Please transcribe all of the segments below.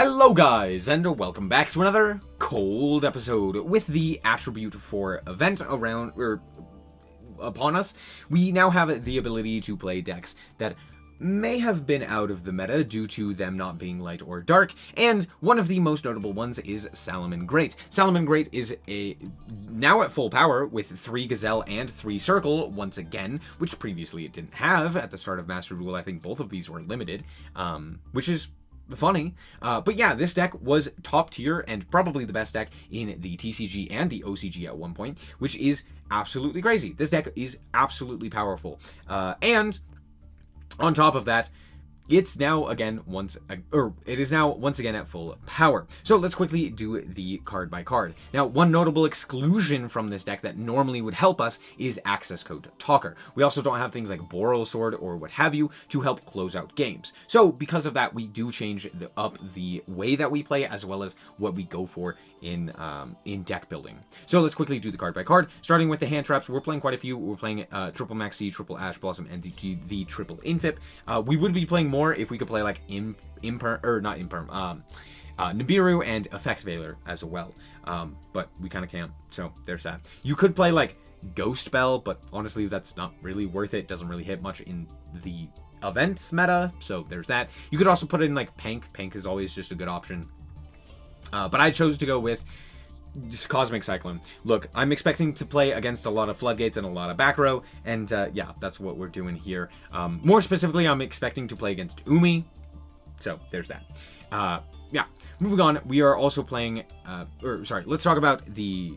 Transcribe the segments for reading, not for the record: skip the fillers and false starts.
Hello guys, and welcome back to another cold episode. With the attribute for event upon us, we now have the ability to play decks that may have been out of the meta due to them not being light or dark, and one of the most notable ones is Salamangreat. Salamangreat is now at full power with 3 Gazelle and 3 Circle once again, which previously it didn't have at the start of Master Duel. I think both of these were limited, which is funny. But yeah, this deck was top tier and probably the best deck in the TCG and the OCG at one point, which is absolutely crazy. This deck is absolutely powerful. And on top of that, it is now once again at full power. So let's quickly do the card by card. Now, one notable exclusion from this deck that normally would help us is access code Talker. We also don't have things like Boral Sword or what have you to help close out games. So because of that, we do change up the way that we play as well as what we go for in deck building. So let's quickly do the card by card, starting with the hand traps. We're playing quite a few. We're playing triple Maxi, triple Ash Blossom, and the triple Infip. We would be playing more if we could play like Nibiru and Effect Veiler as well, but we kind of can't, so there's that. You could play like Ghost Bell, but honestly that's not really worth it. Doesn't really hit much in the events meta, so there's that. You could also put in like Pank is always just a good option, but I chose to go with just Cosmic Cyclone. Look, I'm expecting to play against a lot of Floodgates and a lot of back row, and yeah, that's what we're doing here. More specifically, I'm expecting to play against Umi, so there's that. Yeah, moving on, we are also playing, let's talk about the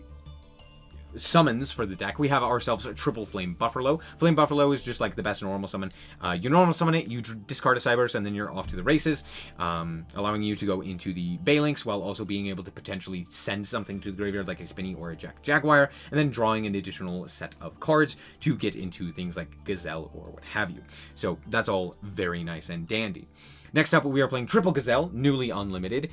summons for the deck. We have ourselves a triple Flame Buffalo. Flame Buffalo is just like the best normal summon. You normal summon it, you discard a Cyberse, and then you're off to the races, allowing you to go into the Balinks while also being able to potentially send something to the graveyard like a Spinny or a Jaguar, and then drawing an additional set of cards to get into things like Gazelle or what have you. So that's all very nice and dandy. Next up, we are playing Triple Gazelle, newly unlimited.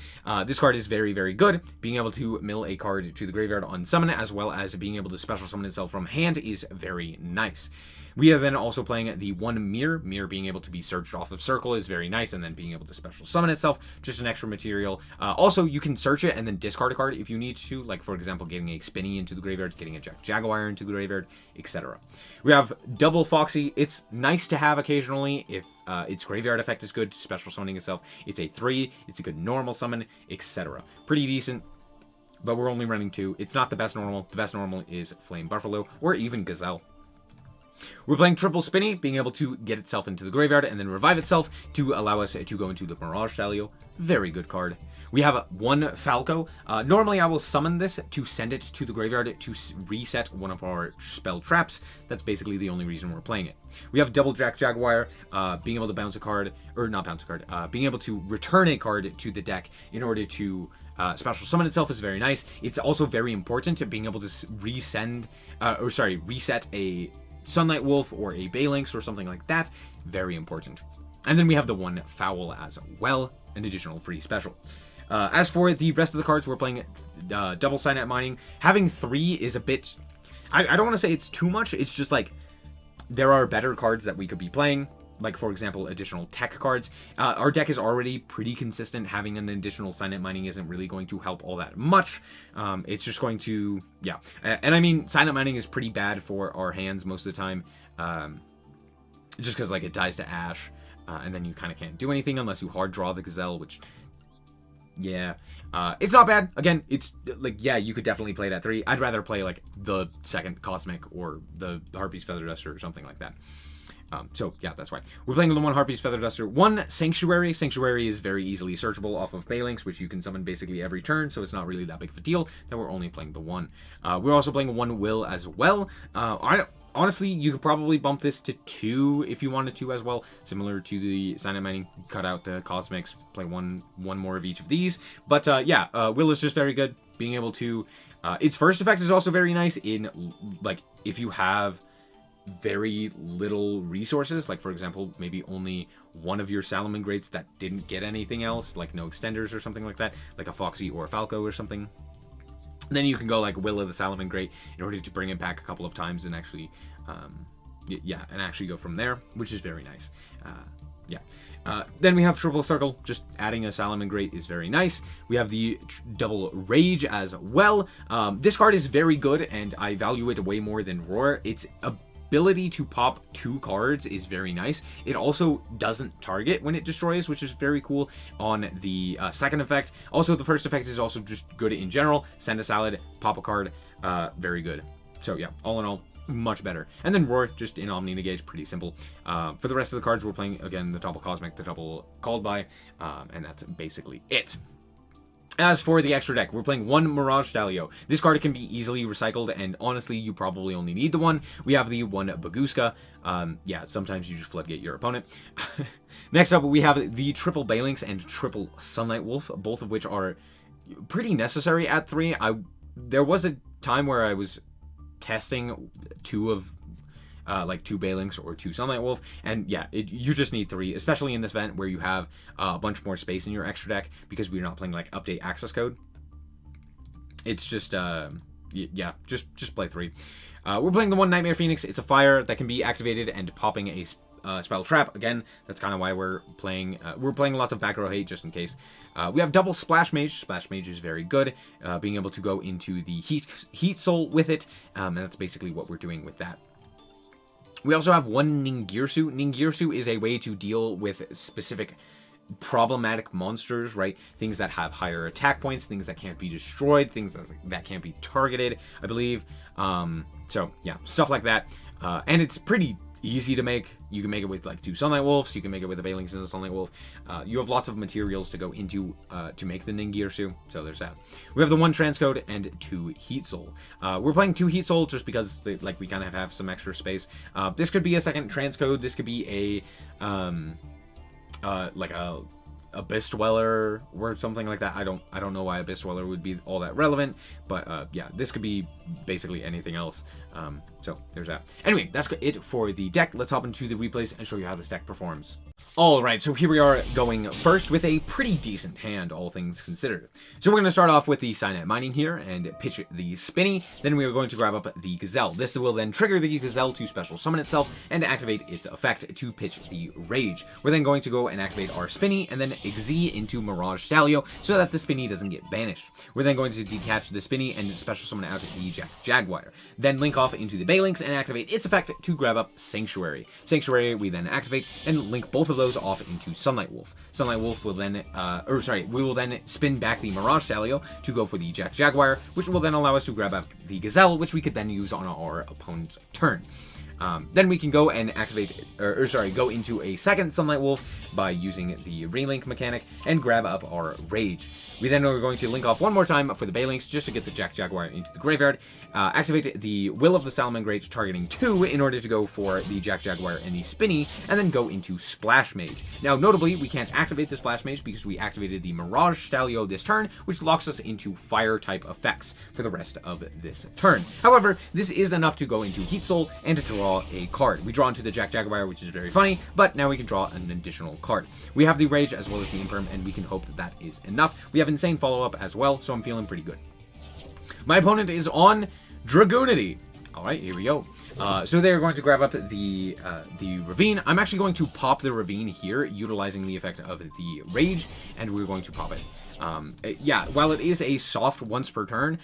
This card is very, very good. Being able to mill a card to the graveyard on summon, as well as being able to special summon itself from hand, is very nice. We are then also playing the one Mirror. Mirror being able to be searched off of Circle is very nice, and then being able to special summon itself, just an extra material. Also, you can search it and then discard a card if you need to, like for example, getting a Spinny into the graveyard, getting a Jaguar into the graveyard, etc. We have Double Foxy. It's nice to have occasionally if its graveyard effect is good, special summoning itself. It's a 3, it's a good normal summon, etc. Pretty decent, but we're only running 2. It's not the best normal. The best normal is Flame Buffalo or even Gazelle. We're playing Triple Spinny, being able to get itself into the graveyard and then revive itself to allow us to go into the Mirage Stallion. Very good card. We have one Falco. Normally I will summon this to send it to the graveyard to reset one of our spell traps. That's basically the only reason we're playing it. We have Double Jaguar, being able to bounce a card, or not bounce a card, being able to return a card to the deck in order to special summon itself is very nice. It's also very important to being able to reset a Sunlight Wolf or a Balinks or something like that. Very important. And then we have the one Foul as well, an additional free special. As for the rest of the cards, we're playing double Signet Mining. Having 3 is a bit, I don't want to say it's too much. It's just like there are better cards that we could be playing, like for example additional tech cards. Our deck is already pretty consistent. Having an additional Signet Mining isn't really going to help all that much. It's just going to, yeah, and I mean Signet Mining is pretty bad for our hands most of the time, just because like it dies to Ash, and then you kind of can't do anything unless you hard draw the Gazelle, which, yeah, it's not bad. Again, it's like, yeah, you could definitely play it at 3. I'd rather play like the second Cosmic or the Harpy's Feather Duster or something like that. So yeah, that's why we're playing the one Harpy's Feather Duster. One Sanctuary. Sanctuary is very easily searchable off of Balinks, which you can summon basically every turn, so it's not really that big of a deal that we're only playing the one. We're also playing one Will as well. Honestly, you could probably bump this to 2 if you wanted to as well, similar to the Signet Mining. Cut out the Cosmics, play one more of each of these. But yeah, Will is just very good. Being able to, its first effect is also very nice in like if you have very little resources, like for example maybe only one of your Salamangreats that didn't get anything else, like no extenders or something like that, like a Foxy or a Falco or something. Then you can go like Will of the Salamangreat in order to bring it back a couple of times and actually, yeah, and actually go from there, which is very nice. Yeah. Then we have Triple Circle. Just adding a Salamangreat is very nice. We have the Double Rage as well. This card is very good, and I value it way more than Roar. Its ability to pop 2 cards is very nice. It also doesn't target when it destroys, which is very cool on the second effect. Also, the first effect is also just good in general. Send a salad, pop a card, very good. So yeah, all in all, much better. And then Roar, just in Omni Negate, pretty simple. For the rest of the cards, we're playing, again, the double Cosmic, the double Called By, and that's basically it. As for the extra deck, we're playing 1 Mirage Stalio. This card can be easily recycled, and honestly, you probably only need the 1. We have the 1 Baguska. Yeah, sometimes you just floodgate your opponent. Next up, we have the triple Balinks and triple Sunlight Wolf, both of which are pretty necessary at 3. There was a time where I was testing 2 Balinks or 2 Sunlight Wolf, and yeah, you just need 3, especially in this event where you have a bunch more space in your extra deck, because we're not playing like update access code. It's just yeah, just play 3. We're playing the 1 Nightmare Phoenix. It's a fire that can be activated and popping a spell trap. Again, that's kind of why we're playing lots of back row hate, just in case. We have double Splash Mage. Splash Mage is very good, being able to go into the Heat Soul with it, and that's basically what we're doing with that. We also have 1 Ningirsu. Ningirsu is a way to deal with specific problematic monsters, right? Things that have higher attack points, things that can't be destroyed, things that can't be targeted, I believe. So yeah, stuff like that. And it's pretty easy to make. You can make it with like 2 Sunlight Wolves. You can make it with the Balinks and the Sunlight Wolf. You have lots of materials to go into to make the Ningirsu. So there's that. We have the 1 Transcode and 2 Heat Soul. We're playing 2 Heat Soul just because we kind of have some extra space. This could be a second Transcode. This could be like a Abyss Dweller or something like that. I don't know why Abyss Dweller would be all that relevant, but yeah, this could be basically anything else. So there's that. Anyway, that's it for the deck. Let's hop into the replays and show you how this deck performs. Alright, so here we are going first with a pretty decent hand, all things considered. So we're going to start off with the Cynet Mining here and pitch the Spinny. Then we are going to grab up the Gazelle. This will then trigger the Gazelle to special summon itself and activate its effect to pitch the Rage. We're then going to go and activate our Spinny and then Xyz into Mirage Stalio so that the Spinny doesn't get banished. We're then going to detach the Spinny and special summon out the Jaguar. Then link off into the Balinks and activate its effect to grab up Sanctuary. Sanctuary we then activate and link both of those off into Sunlight Wolf. Sunlight Wolf will then, we will then spin back the Mirage Stalio to go for the Jaguar, which will then allow us to grab up the Gazelle, which we could then use on our opponent's turn. Then we can go and activate, go into a second Sunlight Wolf by using the relink mechanic and grab up our Rage. We then are going to link off one more time for the Balinks just to get the Jaguar into the graveyard. Activate the Will of the Salamangreat targeting 2 in order to go for the Jaguar and the Spinny, and then go into Splash Mage. Now, notably, we can't activate the Splash Mage because we activated the Mirage Stalio this turn, which locks us into Fire-type effects for the rest of this turn. However, this is enough to go into Heat Soul and to draw a card. We draw into the Jaguar, which is very funny, but now we can draw an additional card. We have the Rage as well as the Imperm, and we can hope that that is enough. We have Insane Follow-Up as well, so I'm feeling pretty good. My opponent is on Dragoonity. Alright, here we go. So they're going to grab up the Ravine. I'm actually going to pop the Ravine here, utilizing the effect of the Rage, and we're going to pop it. Yeah, while it is a soft once per turn,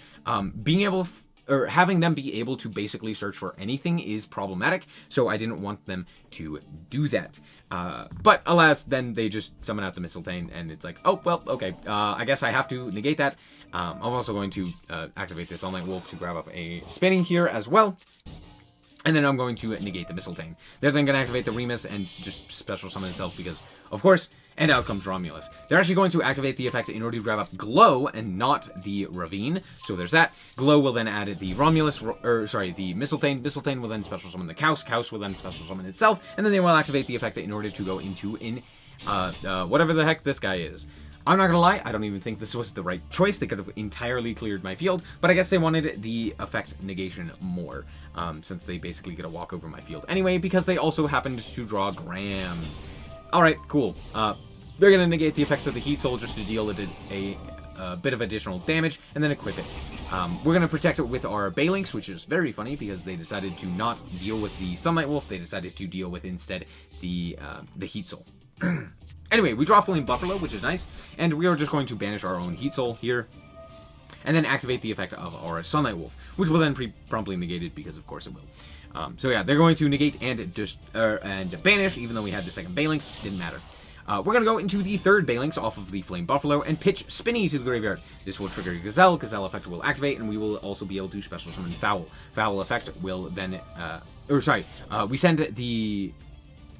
being able or having them be able to basically search for anything is problematic, so I didn't want them to do that. But alas, then they just summon out the Mistletoe, and it's like, oh, well, okay, I guess I have to negate that. I'm also going to activate this Sunlight Wolf to grab up a Spinning here as well. And then I'm going to negate the Mistletoe. They're then going to activate the Remus and just special summon itself because, of course, and out comes Romulus. They're actually going to activate the effect in order to grab up Glow and not the Ravine. So there's that. Glow will then add the Romulus, the Mistletoe. Mistletoe will then special summon the Kaus. Kaus will then special summon itself. And then they will activate the effect in order to go into whatever the heck this guy is. I'm not gonna lie, I don't even think this was the right choice. They could have entirely cleared my field, but I guess they wanted the effect negation more, since they basically get a walk over my field anyway, because they also happened to draw Graham. Alright, cool. They're gonna negate the effects of the Heat Soul just to deal a bit of additional damage, and then equip it. We're gonna protect it with our Balinks, which is very funny because they decided to not deal with the Sunlight Wolf. They decided to deal with instead the Heat Soul. Anyway, we draw Flame Buffalo, which is nice, and we are just going to banish our own Heat Soul here, and then activate the effect of our Sunlight Wolf, which will then promptly negate it, because of course it will. So yeah, they're going to negate and just and banish, even though we had the second Balinx, didn't matter. We're going to go into the third Balinx off of the Flame Buffalo and pitch Spinny to the graveyard. This will trigger Gazelle. Gazelle effect will activate, and we will also be able to special summon Foul. Foul effect will then, we send the,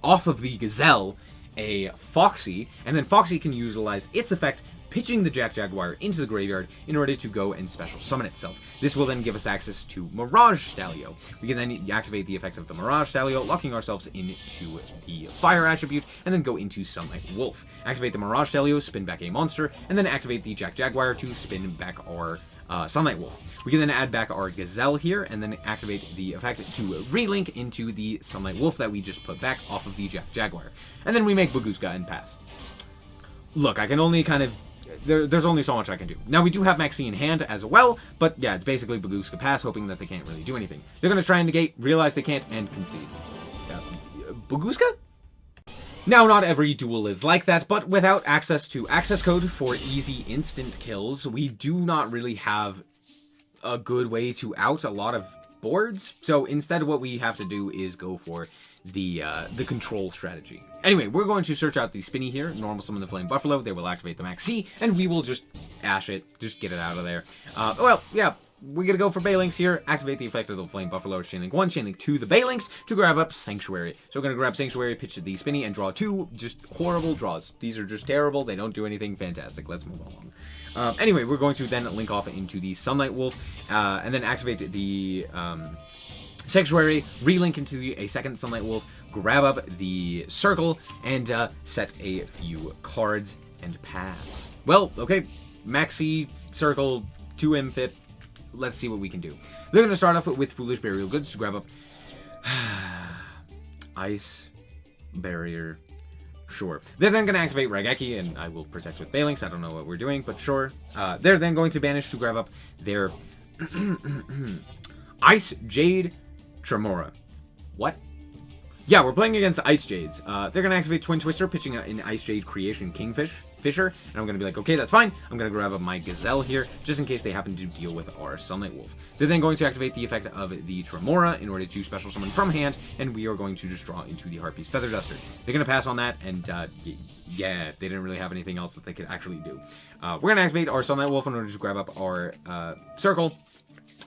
off of the Gazelle, a Foxy, and then Foxy can utilize its effect, pitching the Jaguar into the graveyard in order to go and special summon itself. This will then give us access to Mirage Stalio. We can then activate the effect of the Mirage Stalio, locking ourselves into the Fire attribute, and then go into Sunlight Wolf. Activate the Mirage Stalio, spin back a monster, and then activate the Jaguar to spin back our Sunlight Wolf. We can then add back our Gazelle here, and then activate the effect to relink into the Sunlight Wolf that we just put back off of the Jaguar. And then we make Bagooska and pass. Look, I can only kind of... There's only so much I can do. Now, we do have Maxi in hand as well, but yeah, it's basically Bagooska pass, hoping that they can't really do anything. They're going to try and negate, realize they can't, and concede. Bagooska? Now, not every duel is like that, but without access to access code for easy instant kills, we do not really have a good way to out a lot of boards. So instead, what we have to do is go for the control strategy. Anyway, we're going to search out the Spinny here, normal summon the Flame Buffalo, they will activate the Maxi, and we will just ash it, just get it out of there. Well, yeah, we're gonna go for Balinx here, activate the effect of the Flame Buffalo, Chainlink 1, Chainlink 2, the Balinx, to grab up Sanctuary. So we're gonna grab Sanctuary, pitch the Spinny, and draw 2 just horrible draws. These are just terrible, they don't do anything fantastic. Let's move along. Anyway, we're going to then link off into the Sunlight Wolf, and then activate the Sanctuary, relink into a second Sunlight Wolf, grab up the Circle, and set a few cards and pass. Well, okay, Maxi, Circle, 2 Mfit. Let's see what we can do. They're going to start off with Foolish Burial Goods to grab up Ice Barrier. Sure. They're then going to activate Raigeki, and I will protect with Balinx. I don't know what we're doing, but sure. They're then going to banish to grab up their Ice Jade Tremora. What? Yeah, we're playing against Ice Jades. They're going to activate Twin Twister, pitching an Ice Jade Creation Fisher, and I'm going to be like, okay, that's fine. I'm going to grab up my Gazelle here, just in case they happen to deal with our Sunlight Wolf. They're then going to activate the effect of the Tremora in order to special summon from hand, and we are going to just draw into the Harpy's Feather Duster. They're going to pass on that, and yeah, they didn't really have anything else that they could actually do. We're going to activate our Sunlight Wolf in order to grab up our Circle.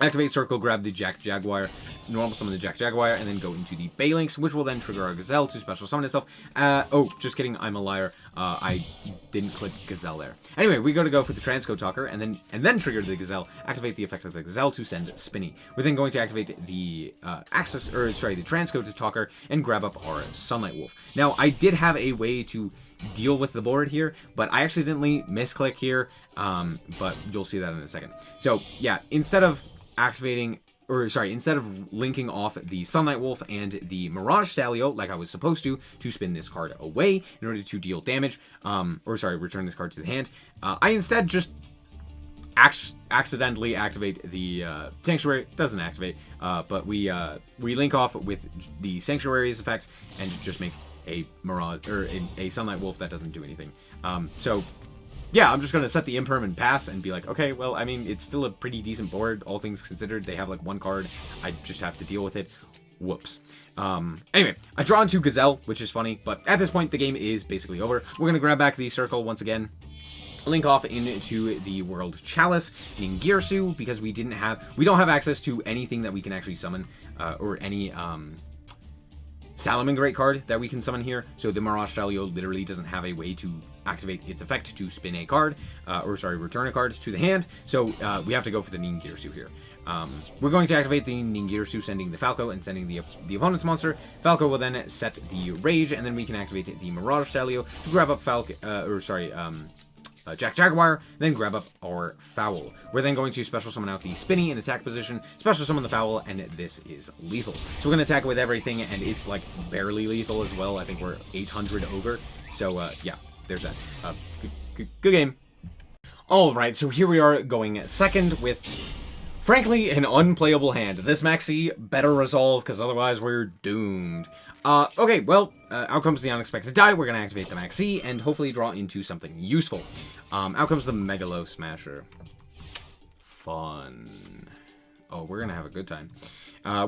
Activate Circle, grab the Jaguar, normal summon the Jaguar, and then go into the Balinx, which will then trigger our Gazelle to special summon itself. Oh, just kidding, I'm a liar. I didn't click Gazelle there. Anyway, we go for the Transcode Talker, and then trigger the Gazelle, activate the effect of the Gazelle to send Spinny. We're then going to activate the the Transcode Talker, and grab up our Sunlight Wolf. Now, I did have a way to deal with the board here, but I accidentally misclick here, but you'll see that in a second. So, yeah, instead of linking off the Sunlight Wolf and the Mirage Stalio, like I was supposed to spin this card away in order to deal damage, return this card to the hand, I instead just accidentally activate the Sanctuary. Doesn't activate, but we link off with the Sanctuary's effect and just make a Mirage, or a Sunlight Wolf that doesn't do anything. So yeah, I'm just going to set the Imperm and pass and be like, okay, well, I mean, it's still a pretty decent board, all things considered. They have, like, one card. I just have to deal with it. Whoops. Anyway, I draw into Gazelle, which is funny, but at this point, the game is basically over. We're going to grab back the Circle once again, link off into the World Chalice, Ningirsu, because we don't have access to anything that we can actually summon, or any, Salamangreat card that we can summon here, so the Mirage Stalio literally doesn't have a way to activate its effect to spin a card, return a card to the hand, so we have to go for the Ningirsu here. We're going to activate the Ningirsu, sending the Falco and sending the opponent's monster. Falco will then set the Rage, and then we can activate the Mirage Stalio to grab up Jaguar, then grab up our Foul. We're then going to special summon out the Spinny in attack position, special summon the Foul, and this is lethal. So we're going to attack with everything, and it's like barely lethal as well. I think we're 800 over. So yeah, there's that. Good game. Alright, so here we are going second with Frankly, an unplayable hand. This Maxi better resolve, because otherwise we're doomed. Okay, well, out comes the unexpected die. We're going to activate the Maxi and hopefully draw into something useful. Out comes the Megalo Smasher. Fun. Oh, we're going to have a good time.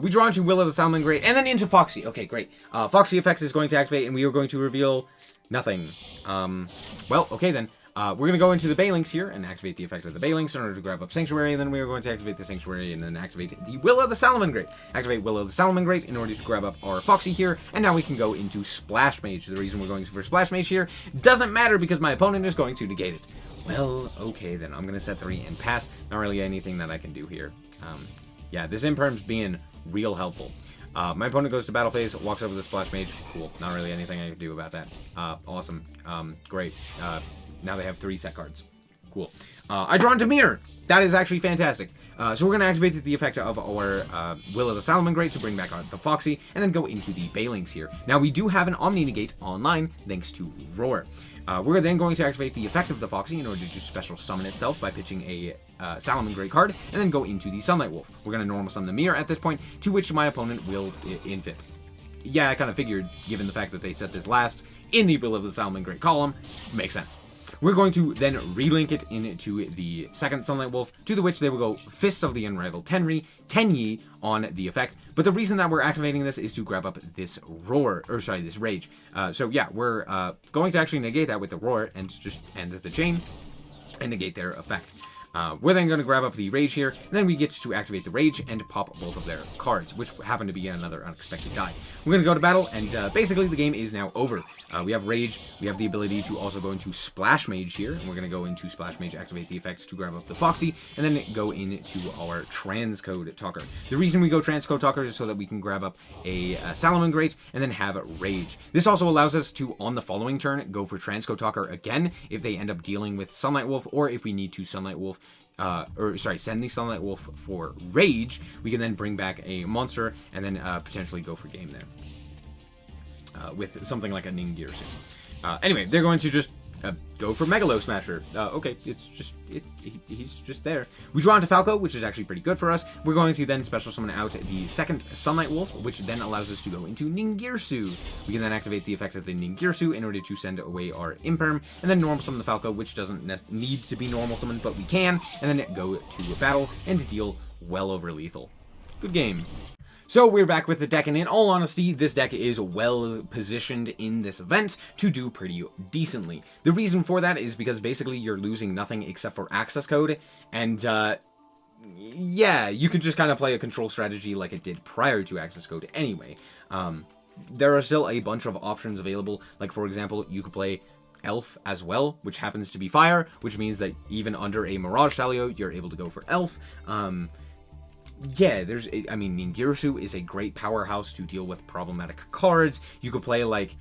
We draw into Will of the Salamangreat and then into Foxy. Okay, great. Foxy effect is going to activate and we are going to reveal nothing. Well, okay then. We're going to go into the Balinks here and activate the effect of the Balinks in order to grab up Sanctuary, and then we are going to activate the Sanctuary and then activate the Will of the Salamangreat. Activate Will of the Salamangreat in order to grab up our Foxy here, and now we can go into Splash Mage. The reason we're going for Splash Mage here doesn't matter because my opponent is going to negate it. Well, okay then, I'm going to set 3 and pass. Not really anything that I can do here. Yeah, this Imperm's being real helpful. My opponent goes to battle phase, walks over the Splash Mage. Cool, not really anything I can do about that. Awesome. Great. Now they have 3 set cards. Cool. I draw into Mirror. That is actually fantastic. So we're going to activate the effect of our Will of the Salamangreat to bring back the Foxy, and then go into the Balinks here. Now we do have an Omni Negate online, thanks to Roar. We're then going to activate the effect of the Foxy in order to special summon itself by pitching a Salamangreat card, and then go into the Sunlight Wolf. We're going to normal summon the Mirror at this point, to which my opponent will infip. Yeah, I kind of figured, given the fact that they set this last in the Will of the Salamangreat column, makes sense. We're going to then relink it into the second Sunlight Wolf, to the which they will go Fists of the Unrivaled Tenyi on the effect. But the reason that we're activating this is to grab up this Roar, or sorry, this Rage. So yeah, we're going to actually negate that with the Roar and just end the chain and negate their effect. We're then going to grab up the Rage here, and then we get to activate the Rage and pop both of their cards, which happen to be another unexpected die. We're going to go to battle, and basically the game is now over. We have Rage, we have the ability to also go into Splash Mage here, and we're going to go into Splash Mage, activate the effects to grab up the Foxy, and then go into our Transcode Talker. The reason we go Transcode Talker is so that we can grab up a Salamangreat and then have Rage. This also allows us to, on the following turn, go for Transcode Talker again if they end up dealing with Sunlight Wolf, or if we need to Sunlight Wolf send the Sunlight Wolf for Rage, we can then bring back a monster and then potentially go for game there. With something like a Ningirsu. Anyway, they're going to just go for Megalo Smasher. Okay, it's just, he's just there. We draw into Falco, which is actually pretty good for us. We're going to then special summon out the second Sunlight Wolf, which then allows us to go into Ningirsu. We can then activate the effects of the Ningirsu in order to send away our Imperm, and then normal summon the Falco, which doesn't need to be normal summoned, but we can, and then go to battle and deal well over lethal. Good game. So we're back with the deck, and in all honesty, this deck is well positioned in this event to do pretty decently. The reason for that is because basically you're losing nothing except for access code, and yeah, you could just kind of play a control strategy like it did prior to access code anyway. There are still a bunch of options available, like for example, you could play Elf as well, which happens to be fire, which means that even under a Mirage Salio, you're able to go for Elf. Yeah, I mean, Ningirsu is a great powerhouse to deal with problematic cards. You could play, like,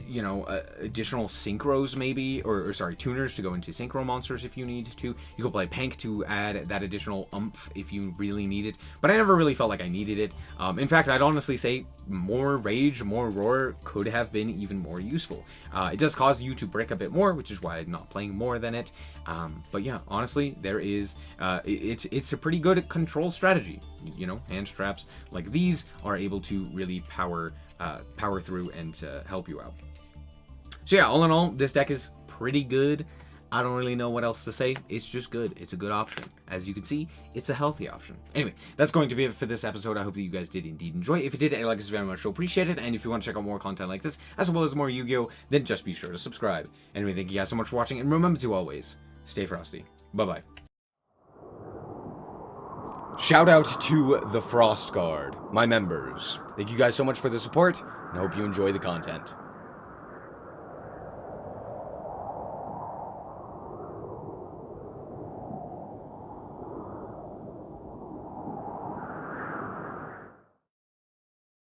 you know, additional synchros maybe, or sorry, tuners to go into synchro monsters if you need to. You could play Pank to add that additional oomph if you really need it, but I never really felt like I needed it. In fact, I'd honestly say more Rage, more Roar could have been even more useful. It does cause you to brick a bit more, which is why I'm not playing more than it. But yeah, honestly, there is, it's a pretty good control strategy. You know, hand straps like these are able to really power through and help you out. So yeah, all in all, this deck is pretty good. I don't really know what else to say. It's just good. It's a good option. As you can see, it's a healthy option. Anyway, that's going to be it for this episode. I hope that you guys did indeed enjoy. If you did, a like is very much appreciated. And if you want to check out more content like this, as well as more Yu-Gi-Oh, then just be sure to subscribe. Anyway, thank you guys so much for watching, and remember to always stay frosty. Bye-bye. Shout out to the Frost Guard, my members. Thank you guys so much for the support, and I hope you enjoy the content.